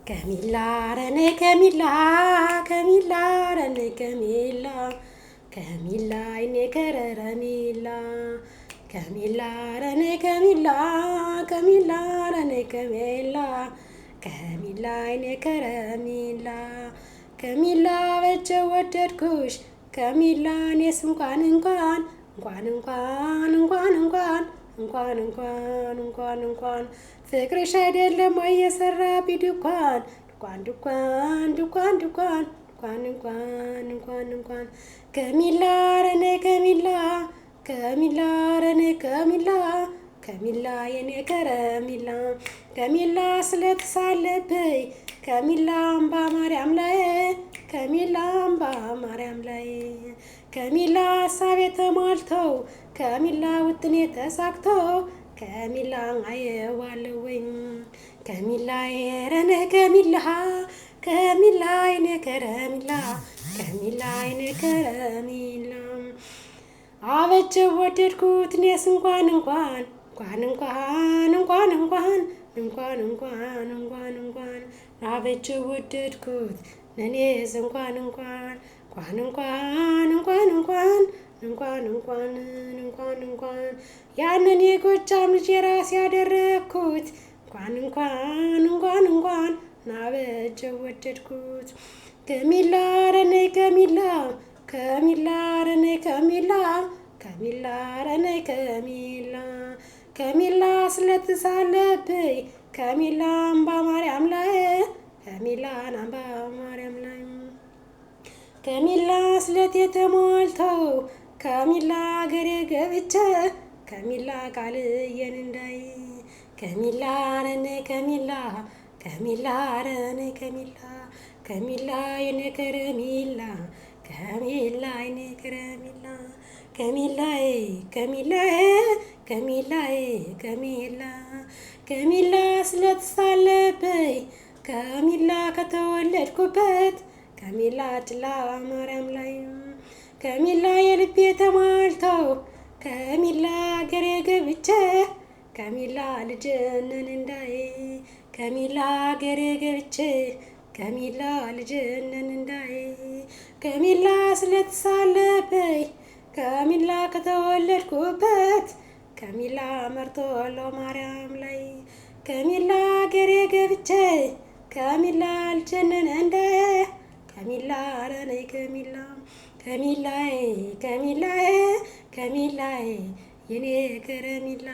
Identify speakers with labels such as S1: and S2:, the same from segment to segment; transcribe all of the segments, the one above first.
S1: ከሚላ ረኔ ከሚላ ከሚላ ረኔ ከሚላ ከሚላ አይኔ ከረረሚላ ከሚላ ረኔ ከሚላ ከሚላ ረኔ ከሚላ ከሚላ አይኔ ከረሚላ ከሚላ በጀ ወደድኩሽ ከሚላ እኔስ እንኳን ፍቅርሽ አይደለም ወይ የሰራ ቢድኳን እንኳን ከሚላ ረኔ ከሚላ ከሚላ ረኔ ከሚላ ከሚላ የኔ ከረሚላ ከሚላ ስለተሳለብኝ ከሚላ አምባ ማርያም ላይ ከሚላ አምባ ማርያም ላይ ከሚላ ሀሳቤ ተሟልተው ከሚላ ውጥኔ ተሳክቶ ከሚላ አየዋለሁኝ ከሚላ የረነ ከሚላ ከሚላ አይነ ከረሚላ ከሚላ አይነ ከረሚላ አበጀ ወደድኩት እኔስ እንኳን አበጀ ወደድኩት እኔስ እንኳን ያንን የጎጃም ልጅ የራስ ያደረግኩት እንኳን ናበጀ ወደድኩት ከሚላ ረኔ ከሚላ ከሚላ ረኔ ከሚላ ከሚላ ረኔ ከሚላ ከሚላ ስለተሳለብኝ ከሚላ አምባ ማርያም ላይ ከሚላ አምባ ማርያም ላይ ከሚላ ስለት የተሞልተው ከሚላ አገሬ ገብቼ ከሚላ ቃልየን እንዳይ ከሚላ ረኔ ከሚላ ከሚላ ረኔ ከሚላ ከሚላ የኔ ከረሚላ ከሚላ የኔ ከረሚላ ከሚላዬ ከሚላዬ ከሚላዬ ከሚላ ከሚላ ስለተሳለብኝ ከሚላ ከተወለድኩበት ከሚላ ጭላ ማርያም ላይ ከሚላ የልቤ ተሟልተው ከሚላ አገሬ ገብቼ ከሚላ ልጅነን እንዳይ ከሚላ አገሬ ገብቼ ከሚላ ልጅነን እንዳይ ከሚላ ስለተሳለብኝ ከሚላ ከተወለድኩበት ከሚላ መርጦሎ ማርያም ላይ ከሚላ አገሬ ገብቼ ከሚላ ልጅነን እንዳይ ከሚላ ረኔ ከሚላ ከሚላዬ ከሚላዬ ከሚላዬ የኔ ከረሚላ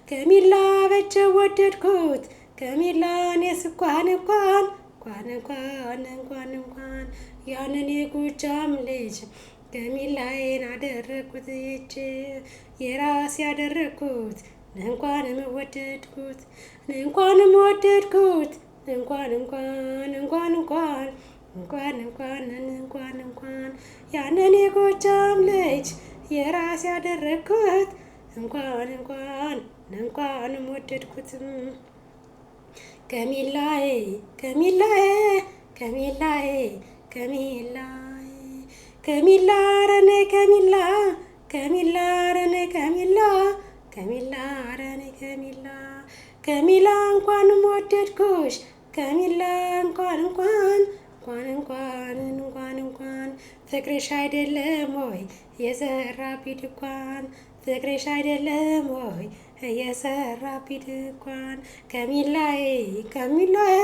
S1: ከሚላ በጀ ወደድኩት ከሚላ እኔስ እንኳን ያንን የጎጃም ልጅ ከሚላዬን አደረግኩት ይች የራስ ያደረግኩት እንኳንም ወደድኩት እንኳን ያንን የጎጃም ልጅ የራስ ያደረግኩት እንኳንም ወደድኩትም ከሚላዬ ከሚላዬ ከሚላዬ ከሚላዬ ከሚላ ረኔ ከሚላ ከሚላ ረኔ ከሚላ ከሚላ ረኔ ከሚላ ከሚላ እንኳንም ወደድኩሽ ከሚላ እንኳን ፍቅርሽ አይደለም ወይ የሰራ ቢድኳን ፍቅርሽ አይደለም ወይ የሰራ ቢድኳን ከሚላዬ ከሚላዬ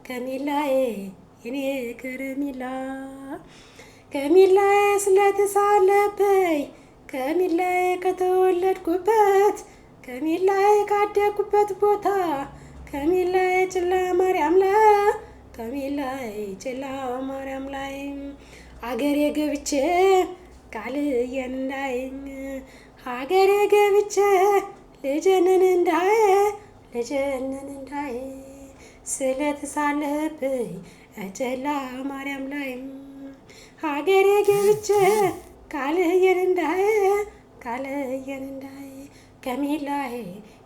S1: ከሚላዬ የኔ ከረሚላ ከሚላዬ ስለተሳለብኝ ከሚላዬ ከተወለድኩበት ከሚላዬ ካደኩበት ቦታ ከሚላዬ ጭላ ማርያም ላይ ከሚላዬ ጭላ ማርያም ላይ አገሬ ገብቼ ቃልየን እንዳይ አገሬ ገብቼ ልጅነን እንዳይ ስለተሳለብኝ ጭላ ማርያም ላይ አገሬ ገብቼ ቃልየን እንዳይ ከሚላዬ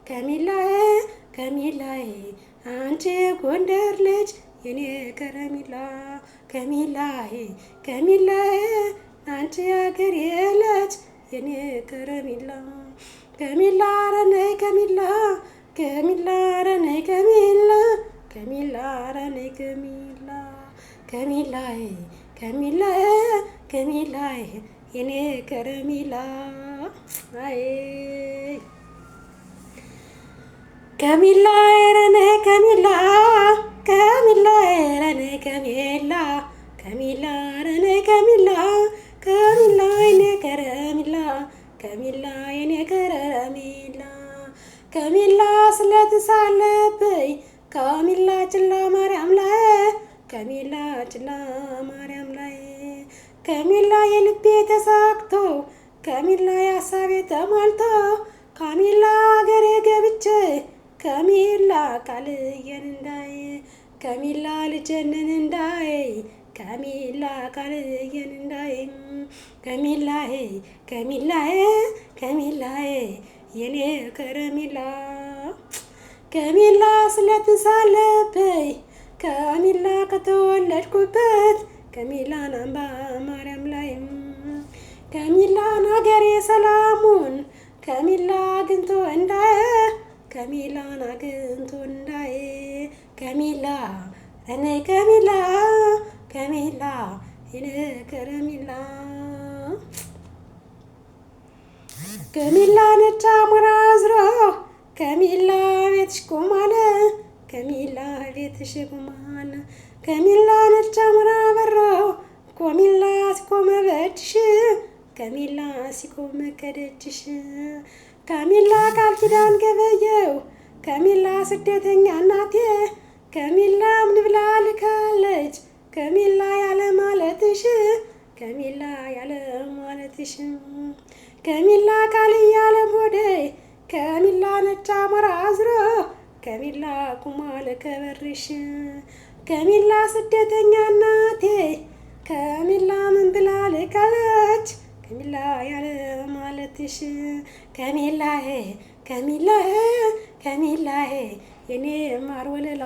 S1: ከሚላዬ ከሚላዬ አንቺ ጎንደር ልጅ የኔ ከረሚላ ከሚላዬ ከሚላዬ አንቺ አገሬ ልጅ የኔ ከረሚላ ከሚላ ረኔ ከሚላ ከሚላ ረኔ ከሚላ ከሚላ ረኔ ከሚላ ከሚላይ ከሚላይ የኔ ከረሚላ አይ ከሚላ ረነ ከሚላ ከሚላ ረነ ከሚላ ከሚላ ረነ ከሚላ ከሚላ የኔ ከረሚላ ከሚላ የኔ ከረሚላ ከሚላ ስለተሳለብኝ ከሚላ ጭላ ማርያም ላይ ከሚላ ጭላ ማርያም ላይ ከሚላ የልቤ ተሳክቶ ከሚላ የሀሳቤ ተሟልቶ ከሚላ አገሬ ገብቼ ከሚላ ቃልዬን እንዳይ ከሚላ ልጀንን እንዳይ ከሚላ ቃልዬን እንዳይ ከሚላዬ ከሚላዬ ከሚላዬ የኔ ከረሚላ ከሚላ ስለተሳለብኝ ከሚላ ከተወለድኩበት ከሚላን አምባ ማርያም ላይ ከሚላን አገሬ ሰላሙን ከሚላ አግኝቶ እንዳየ ከሚላን አግኝቶ እንዳየ ከሚላ እኔ ከሚላ ከሚላ የኔ ከረሚላ ከሚላ ነጭ አሞራ አዝሮ ከሚላ ቤትሽ ቆሟል ከሚላ ቤትሽ ቆሟል ከሚላ ነጭ አሞራ በሮ ከሚላ ሲቆም በእጅሽ ከሚላ ሲቆም ከደጅሽ ከሚላ ቃል ኪዳን ገበየው ከሚላ ስደተኛ እናቴ ከሚላ ምን ብላ ልካለች ከሚላ ያለ ማለትሽ ከሚላ ያለ ማለትሽ ከሚላ ቃል እያለ ሆዴ ከሚላ ነጭ አሞራ አዝሮ ከሚላ ቁሟል ከበርሽ ከሚላ ስደተኛ እናቴ ከሚላ ምን ብላ ልካለች ከሚላ ያለ ማለትሽ ከሚላዬ ከሚላዬ ከሚላዬ የኔ ማር ወለላ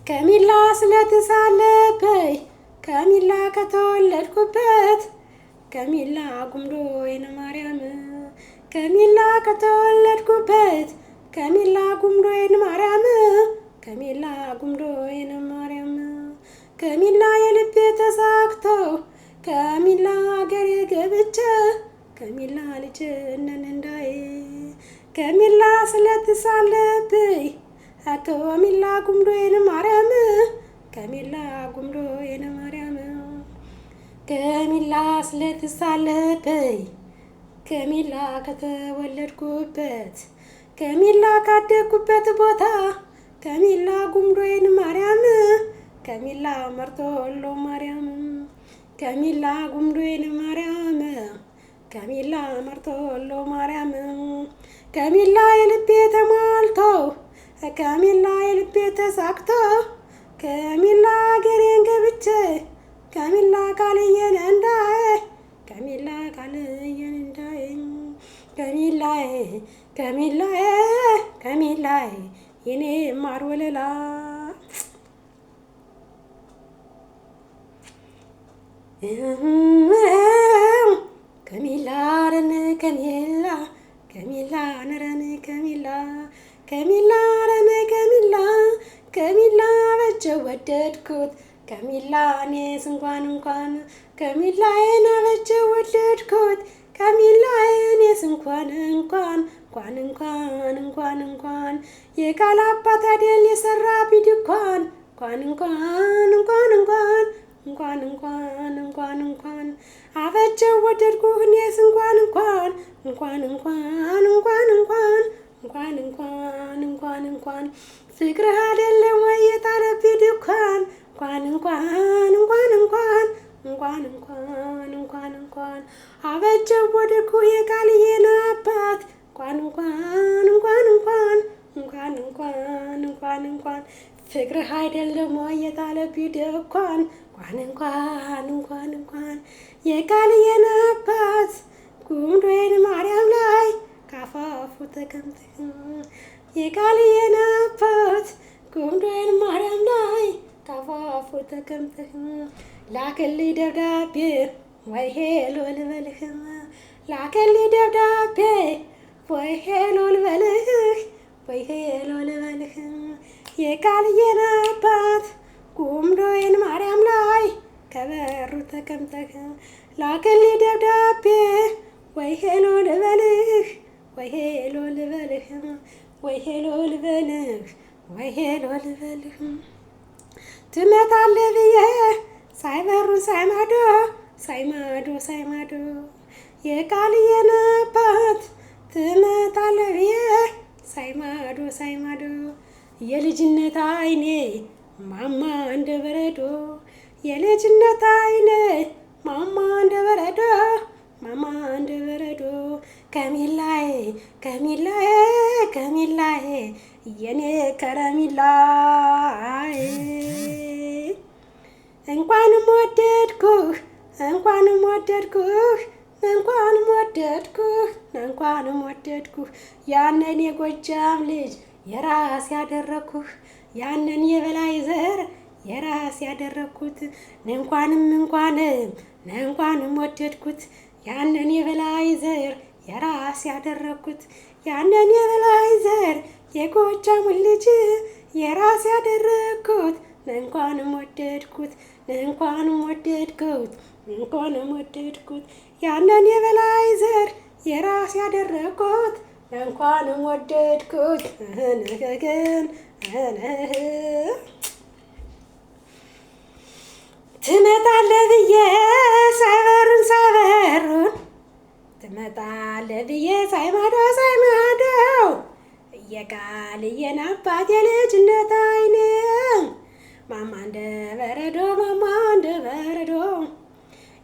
S1: ከሚላ ስለተሳለብኝ ከሚላ ከተወለድኩበት ከሚላ ጉምዶ የነ ማርያም ከሚላ ከተወለድኩበት ከሚላ ጉምዶ የነ ማርያም ከሚላ ጉምዶ የነ ማርያም ከሚላ የልቤ ተሳክቶ ከሚላ አገሬ ገብቼ ከሚላ ልጅነን እንዳይ ከሚላ ስለተሳለብኝ ከሚላ ጉምዶ የነ ማርያም ከሚላ ጉምዶ የነ ማርያም ከሚላ ስለተሳለብኝ ከሚላ ከተወለድኩበት ከሚላ ካደግኩበት ቦታ ከሚላ ጉምዶ የነ ማርያም ከሚላ መርጦ ወሎ ማርያም ከሚላ ጉምዶ የነ ማርያም ከሚላ መርጦ ወሎ ማርያም ከሚላ የልቤ ተሟልቶ ከሚላ የልቤ ተሳክቶ ከሚላ አገሬን ገብቼ ከሚላ ቃልዬን እንዳይ ከሚላ ቃልዬን እንዳይ ከሚላዬ ከሚላዬ ከሚላዬ የኔ ማር ወለላ ከሚላ ረን ከሚላ ከሚላ ነረን ከሚላ ከሚላ ረን ከሚላ ከሚላ በጀ ወደድኩት ከሚላ እኔስ እንኳን ከሚላዬን በጀ ወደድኩት ከሚላዬን እኔስ እንኳን የቃል አባት አይደል የሰራ ቢድኳን እንኳን አበጀው ወደድኩህ እኔስ እንኳን ፍቅርህ አይደለም ወይ የጣለብኝ ድኳን እንኳን አበጀው ወደድኩህ የቃልዬን አባት እንኳን ፍቅርህ አይደለም ወይ የጣለብኝ ድኳን እንኳን የቃልዬን አባት ጉምዶ የነ ማርያም ላይ ካፋፉ ተቀምጠህ የቃልዬን አባት ጉምዶ የነ ማርያም ላይ ካፋፉ ተቀምጠህ ላክልኝ ደብዳቤ ወይ ሄሎ ልበልህ ላክልኝ ደብዳቤ ወይ ሄሎ ልበልህ የቃልዬን አባት ጉምዶዬን ማርያም ላይ ከበሩ ተቀምጠህ ላክልኝ ደብዳቤ ወይ ሄሎ ልበልህ ወይ ሄሎ ልበልህ ወይ ሄሎ ልበልህ ወይ ሄሎ ልበልህ ትመጣለህ ብዬ ሳይበሩን ሳይማዶ ሳይማዶ ሳይማዶ የቃልዬን አባት ትመጣለህ ብዬ ሳይማዶ ሳይማዶ የልጅነት አይኔ ማማ እንደ በረዶ የልጅነት አይኔ ማማ እንደ በረዶ ማማ እንደ በረዶ ከሚላዬ ከሚላዬ ከሚላዬ የኔ ከረሚላዬ እንኳንም ወደድኩህ እንኳንም ወደድኩህ እንኳንም ወደድኩህ እንኳንም ወደድኩህ ያንን የጎጃም ልጅ የራስ ያደረኩህ ያንን የበላይ ዘር የራስ ያደረኩት እንኳንም ወደድኩት ያንን የበላይ ዘር የራስ ያደረኩት ያንን የበላይ ዘር የጎጃሙን ልጅ የራስ ያደረኩት እንኳንም ወደድኩት እንኳንም ወደድኩት እንኳንም ወደድኩት ያንን የበላይ ዘር የራስ ያደረኩት እንኳንም ወደድኩት ነገገን ትመጣለህ ብዬ ሳይበሩን ትመጣለህ ብዬ ሳይማዶ የቃልዬን አባት የልጅነት አይኔ ማማ እንደ በረዶ ማማ እንደ በረዶ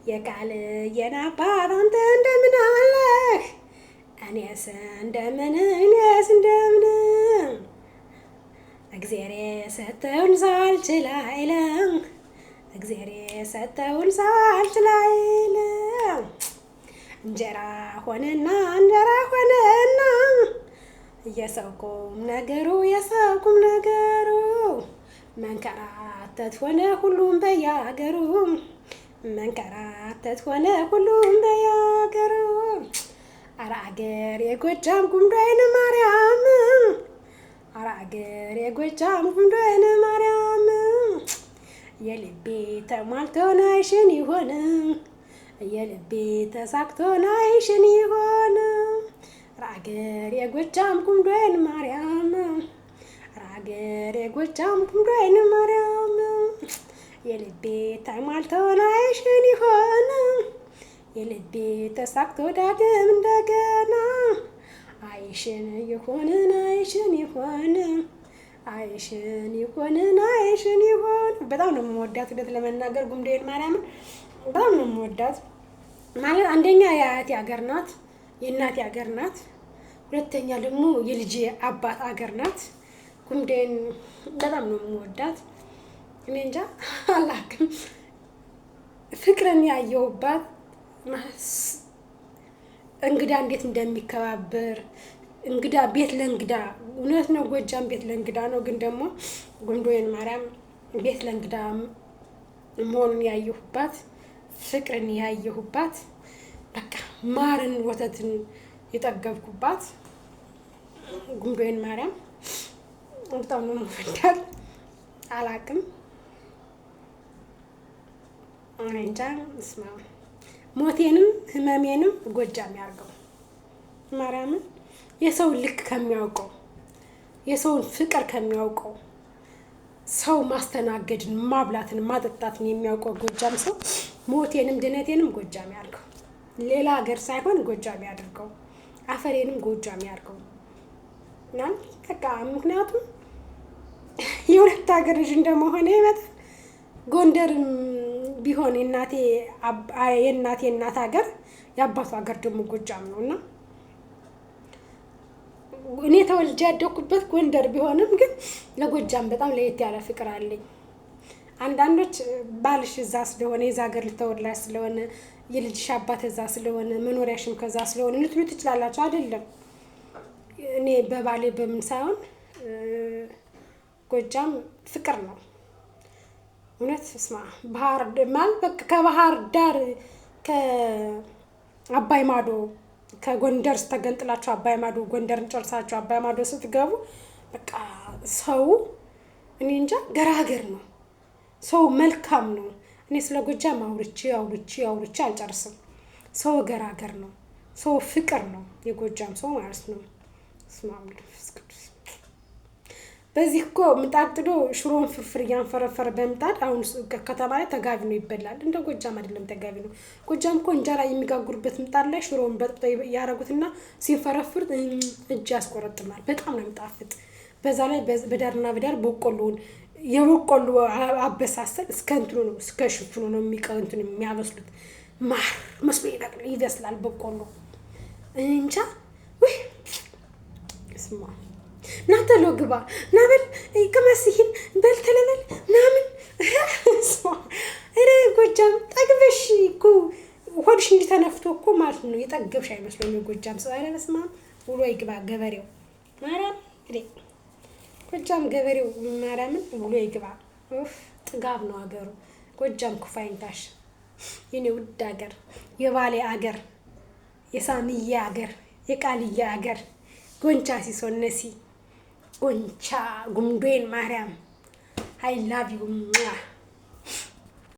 S1: የቃልዬን አባት አንተ እንደምን አለህ እኔስ እንደምን እግዜር የሰጠውን ሳልችል አይለም እግዜር የሰጠውን ሳልችል አይለም እንጀራ ሆነና የሰው ቁም ነገሩ መንከራተት ሆነ ሁሉም በያገሩ መንከራተት ሆነ ሁሉም በያገሩ አረ አገር የጎጃም ጉምዶዬን ማርያም አረ አገር የጎጃም ጉምዶዬን ማርያም የልቤ ተሟልቶ ናይሽን ይሆን የልቤ ተሳክቶ ናይሽን ይሆን አገር የጎጃም ጉምዶዬን ማርያም አገር የጎጃም ጉምዶዬን ማርያም የልቤ ተሟልቶ ናይሽን ይሆን የልቤ ተሳክቶ ዳግም እንደገና አይሽን ይሆን አይሽን ይሆን በጣም ነው የምወዳት እውነት ለመናገር ጉምዶዬን ማርያምን በጣም ነው የምወዳት ማለት አንደኛ የአያቴ ሀገር ናት የእናቴ ሀገር ናት ሁለተኛ ደግሞ የልጄ አባት ሀገር ናት ጉምዶዬን በጣም ነው የምወዳት እኔ እንጃ አላውቅም ፍቅርን ያየሁባት እንግዳ እንዴት እንደሚከባበር እንግዳ ቤት ለእንግዳ እውነት ነው ጎጃም ቤት ለእንግዳ ነው ግን ደግሞ ጉምዶዬን ማርያም ቤት ለእንግዳ መሆኑን ያየሁባት ፍቅርን ያየሁባት በቃ ማርን ወተትን የጠገብኩባት ጉምዶዬን ማርያም በጣም ነው የምወዳት አላውቅም እኔ እንጃ እስማ ሞቴንም ህመሜንም ጎጃም ያርገው ማርያምን የሰው ልክ ከሚያውቀው የሰውን ፍቅር ከሚያውቀው ሰው ማስተናገድን ማብላትን ማጠጣትን የሚያውቀው ጎጃም ሰው ሞቴንም ድነቴንም ጎጃም ያርገው ሌላ ሀገር ሳይሆን ጎጃም ያድርገው አፈሬንም ጎጃም ያርገው እና በቃ ምክንያቱም የሁለት ሀገር ልጅ እንደመሆነ ይመጣል ጎንደርም ቢሆን የእናቴ እናት ሀገር የአባቱ ሀገር ደግሞ ጎጃም ነውና እኔ ተወልጄ ያደኩበት ጎንደር ቢሆንም ግን ለጎጃም በጣም ለየት ያለ ፍቅር አለኝ አንዳንዶች ባልሽ እዛ ስለሆነ የዛ ሀገር ተወላጅ ስለሆነ የልጅሽ አባት እዛ ስለሆነ መኖሪያሽም ከዛ ስለሆነ ልትሉ ትችላላችሁ አይደለም እኔ በባሌ በምን ሳይሆን ጎጃም ፍቅር ነው እውነት እስማ ባህር ማለት በቃ ከባህር ዳር ከአባይ ማዶ ከጎንደር ስተገንጥላችሁ አባይ ማዶ ጎንደርን ጨርሳችሁ አባይ ማዶ ስትገቡ በቃ ሰው እኔ እንጃ ገራገር ነው ሰው መልካም ነው። እኔ ስለ ጎጃም አውርቼ አልጨርስም። ሰው ገራገር ነው። ሰው ፍቅር ነው የጎጃም ሰው ማለት ነው። በዚህ እኮ ምጣድ ጥዶ ሽሮን ፍርፍር እያንፈረፈረ በምጣድ አሁን ከተማ ላይ ተጋቢ ነው ይበላል። እንደ ጎጃም አይደለም ተጋቢ ነው። ጎጃም እኮ እንጀራ የሚጋጉሩበት ምጣድ ላይ ሽሮን በጥብጠው ያረጉትና ሲፈረፍር እጅ ያስቆረጥማል። በጣም ነው የሚጣፍጥ። በዛ ላይ በዳርና በዳር በቆሎውን የበቆሎ አበሳሰል እስከ እንትኑ ነው እስከ ሽፍኑ ነው የሚቀንቱን የሚያበስሉት። ማር መስሎ ይበስላል በቆሎ እንጃ ወይ እስማ ናተሎ ግባ ናበል ከመስሂን በልተለበል ምናምን እስማ እረ ጎጃም ጠግበሽ እኮ ሆድሽ እንዲተነፍቶ እኮ ማለት ነው የጠገብሽ አይመስለኝም የጎጃም ሰው። አረ በስመ አብ ውሎ ይግባ ገበሬው ማርያም እዴ ጎጃም ገበሬው ማርያምን ውሎ ይግባ። ጥጋብ ነው አገሩ ጎጃም ኩፋይንታሽ የኔ ውድ አገር የባሌ አገር የሳምዬ አገር የቃልዬ አገር ጎንቻ ሲሶነሲ ጎንቻ ጉምዶን ማርያም I love you